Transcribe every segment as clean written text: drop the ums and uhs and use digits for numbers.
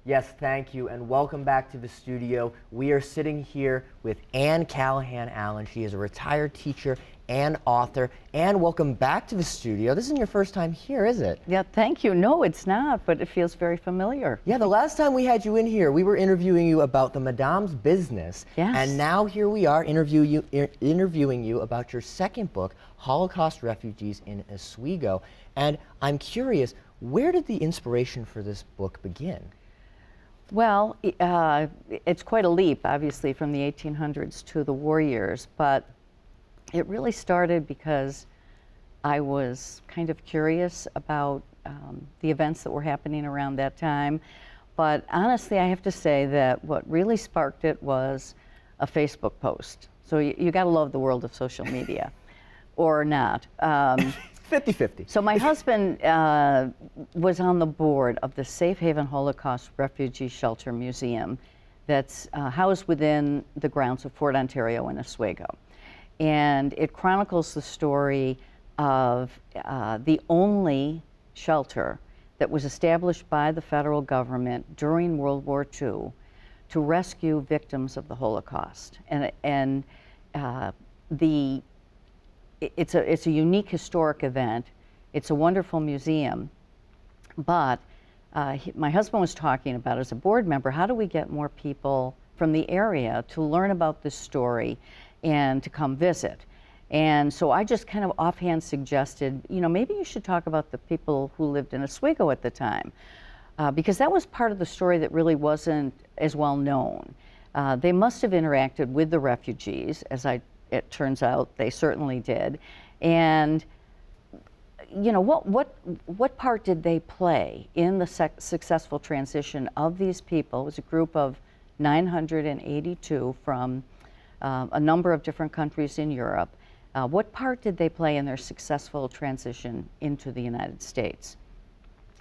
Yes, thank you, and welcome back to the studio. We are sitting here with Anne Callahan Allen. She is a retired teacher and author. Anne, welcome back to the studio. This isn't your first time here, is it? Yeah, thank you. No, it's not, but it feels very familiar. Yeah, the last time we had you in here, we were interviewing you about the Madame's business. Yes. And now here we are interviewing you about your second book, Holocaust Refugees in Oswego. And I'm curious, where did the inspiration for this book begin? Well, it's quite a leap, obviously, from the 1800s to the war years, but it really started because I was kind of curious about the events that were happening around that time. But honestly, I have to say that what really sparked it was a Facebook post. So you got to love the world of social media, or not. 50-50. So my husband was on the board of the Safe Haven Holocaust Refugee Shelter Museum that's housed within the grounds of Fort Ontario in Oswego. And it chronicles the story of the only shelter that was established by the federal government during World War II to rescue victims of the Holocaust. And it's a unique historic event. It's a wonderful museum, but my husband was talking about, as a board member, how do we get more people from the area to learn about this story and to come visit? And so I just kind of offhand suggested, you know, maybe you should talk about the people who lived in Oswego at the time, because that was part of the story that really wasn't as well known. They must have interacted with the refugees, it turns out they certainly did. And you know, what part did they play in the successful transition of these people? It was a group of 982 from a number of different countries in Europe. What part did they play in their successful transition into the United States?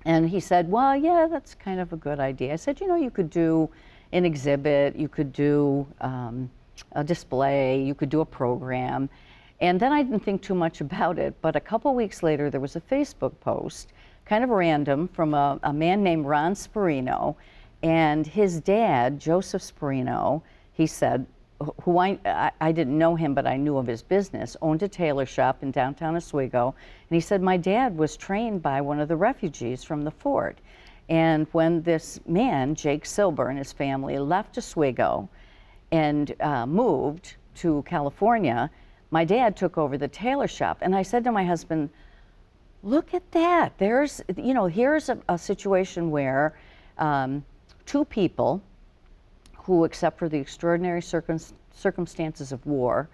And he said, well, yeah, that's kind of a good idea. I said, you know, you could do an exhibit, you could do a display, you could do a program. And then I didn't think too much about it, but a couple weeks later there was a Facebook post, kind of random, from a man named Ron Sperino, and his dad, Joseph Sperino, he said, who I didn't know him, but I knew of his business, owned a tailor shop in downtown Oswego, and he said, my dad was trained by one of the refugees from the fort. And when this man, Jake Silber, and his family left Oswego and moved to California, my dad took over the tailor shop. And I said to my husband, look at that. There's, you know, here's a situation where two people who, except for the extraordinary circumstances of war,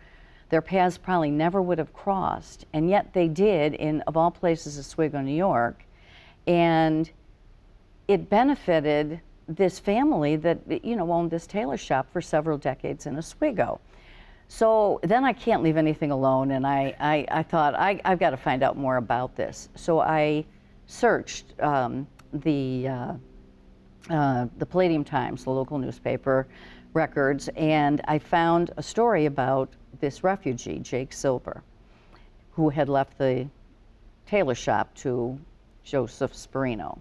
their paths probably never would have crossed, and yet they did in, of all places, Oswego, New York. And it benefited this family that, you know, owned this tailor shop for several decades in Oswego. So then I can't leave anything alone, and I thought, I've got to find out more about this. So I searched the Palladium Times, the local newspaper, records, and I found a story about this refugee, Jake Silber, who had left the tailor shop to Joseph Sperino.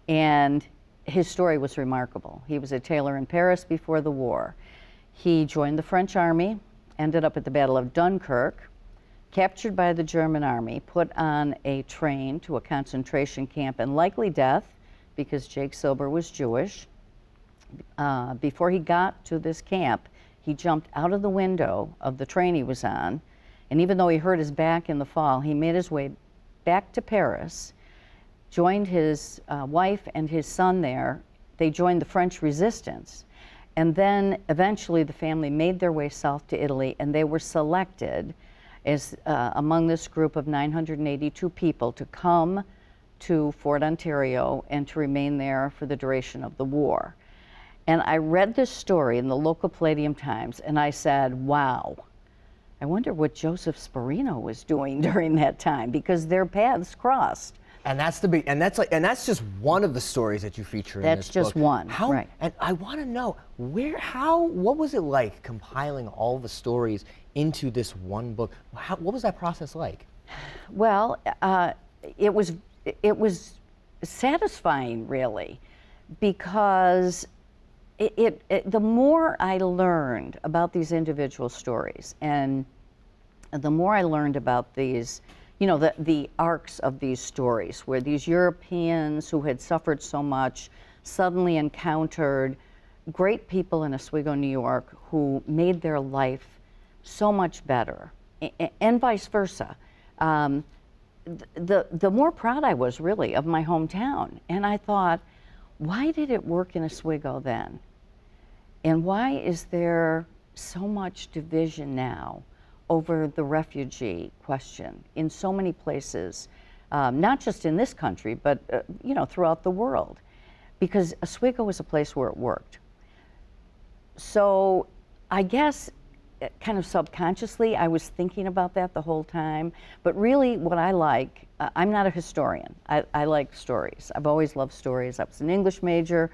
And his story was remarkable. He was a tailor in Paris before the war. He joined the French army, ended up at the Battle of Dunkirk, captured by the German army, put on a train to a concentration camp, and likely death, because Jake Silber was Jewish. Before he got to this camp, he jumped out of the window of the train he was on, and even though he hurt his back in the fall, he made his way back to Paris, joined his wife and his son there. They joined the French resistance. And then eventually the family made their way south to Italy, and they were selected as among this group of 982 people to come to Fort Ontario and to remain there for the duration of the war. And I read this story in the local Palladium Times, and I said, wow, I wonder what Joseph Sperino was doing during that time, because their paths crossed. And that's the big, and that's just one of the stories that you feature in this book. That's just one, right. And I want to know, what was it like compiling all the stories into this one book? What was that process like? Well, it was satisfying, really, because the more I learned about these individual stories, and the more I learned about these, you know, the arcs of these stories, where these Europeans who had suffered so much suddenly encountered great people in Oswego, New York, who made their life so much better, and vice versa. The more proud I was, really, of my hometown. And I thought, why did it work in Oswego then? And why is there so much division now over the refugee question in so many places, not just in this country, but you know, throughout the world? Because Oswego was a place where it worked. So I guess kind of subconsciously I was thinking about that the whole time. But really what I like, I'm not a historian. I like stories. I've always loved stories. I was an English major.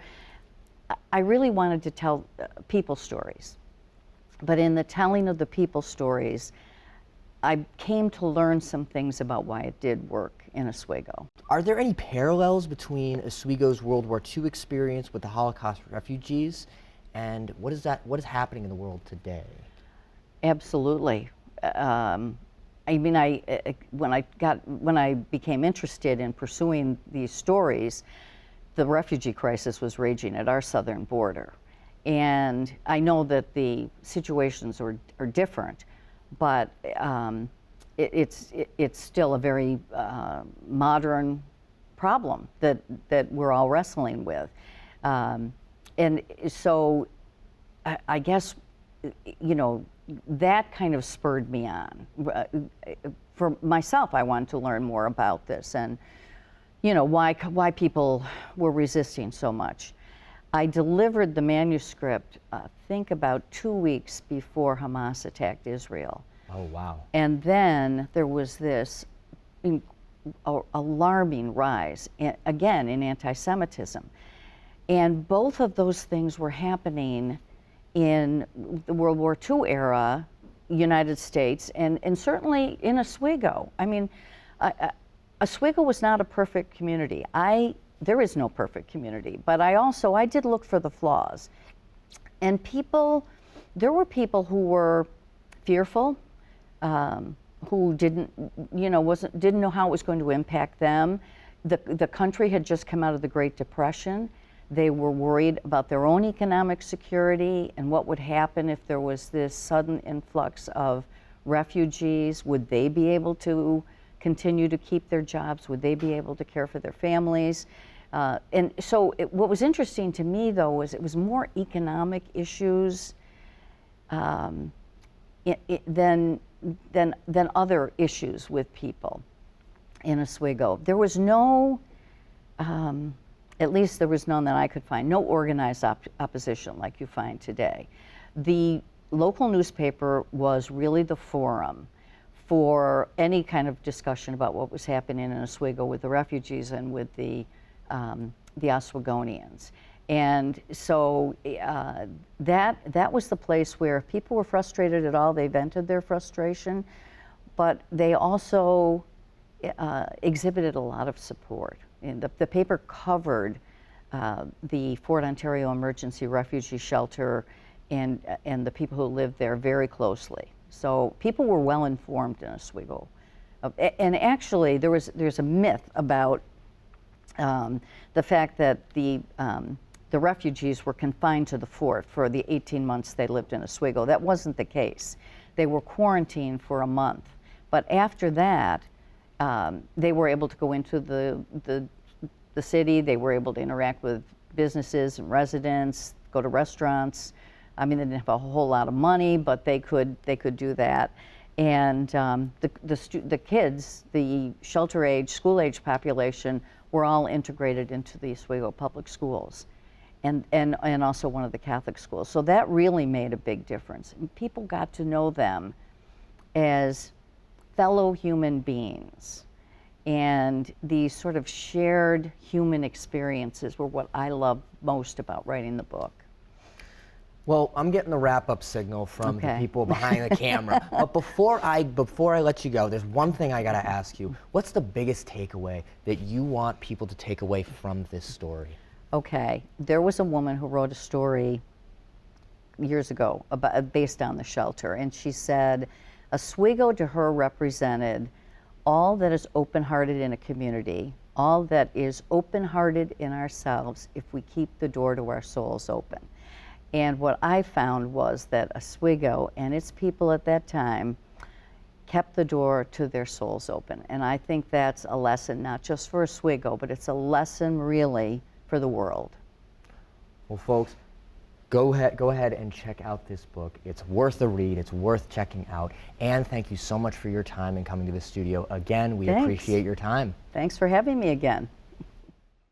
I really wanted to tell people stories. But in the telling of the people stories, I came to learn some things about why it did work in Oswego. Are there any parallels between Oswego's World War II experience with the Holocaust refugees, and what is happening in the world today? Absolutely. I mean, when I became interested in pursuing these stories, the refugee crisis was raging at our southern border. And I know that the situations are different, but it's still a very modern problem that we're all wrestling with. And so I guess, you know, that kind of spurred me on. For myself, I wanted to learn more about this and, you know, why people were resisting so much. I delivered the manuscript, I think about 2 weeks before Hamas attacked Israel. Oh, wow. And then there was this alarming rise, again, in anti-Semitism. And both of those things were happening in the World War II era, United States, and certainly in Oswego. I mean, Oswego was not a perfect community. There is no perfect community, but I did look for the flaws. And there were people who were fearful, who didn't know how it was going to impact them. The country had just come out of the Great Depression. They were worried about their own economic security and what would happen if there was this sudden influx of refugees. Would they be able to continue to keep their jobs? Would they be able to care for their families? And so what was interesting to me, though, was it was more economic issues than other issues with people in Oswego. There was no, at least there was none that I could find, no organized opposition like you find today. The local newspaper was really the forum for any kind of discussion about what was happening in Oswego with the refugees and with the Oswegonians. And so that was the place where if people were frustrated at all, they vented their frustration, but they also exhibited a lot of support. And the paper covered the Fort Ontario Emergency Refugee Shelter and the people who lived there very closely. So people were well informed in Oswego. And actually, there's a myth about the fact that the refugees were confined to the fort for the 18 months they lived in Oswego. That wasn't the case. They were quarantined for a month. But after that, they were able to go into the city. They were able to interact with businesses and residents, go to restaurants. I mean, they didn't have a whole lot of money, but they could do that. And the kids, the shelter age, school age population, were all integrated into the Oswego public schools, and also one of the Catholic schools. So that really made a big difference. And people got to know them as fellow human beings. And these sort of shared human experiences were what I love most about writing the book. Well, I'm getting the wrap-up signal from the people behind the camera. But before I let you go, there's one thing I gotta ask you. What's the biggest takeaway that you want people to take away from this story? Okay, there was a woman who wrote a story years ago based on the shelter, and she said Oswego to her represented all that is open-hearted in a community, all that is open-hearted in ourselves if we keep the door to our souls open. And what I found was that Oswego and its people at that time kept the door to their souls open. And I think that's a lesson not just for Oswego, but it's a lesson really for the world. Well, folks, go ahead and check out this book. It's worth a read. It's worth checking out. And thank you so much for your time and coming to the studio. Again, we Thanks. appreciate your time. Thanks for having me again.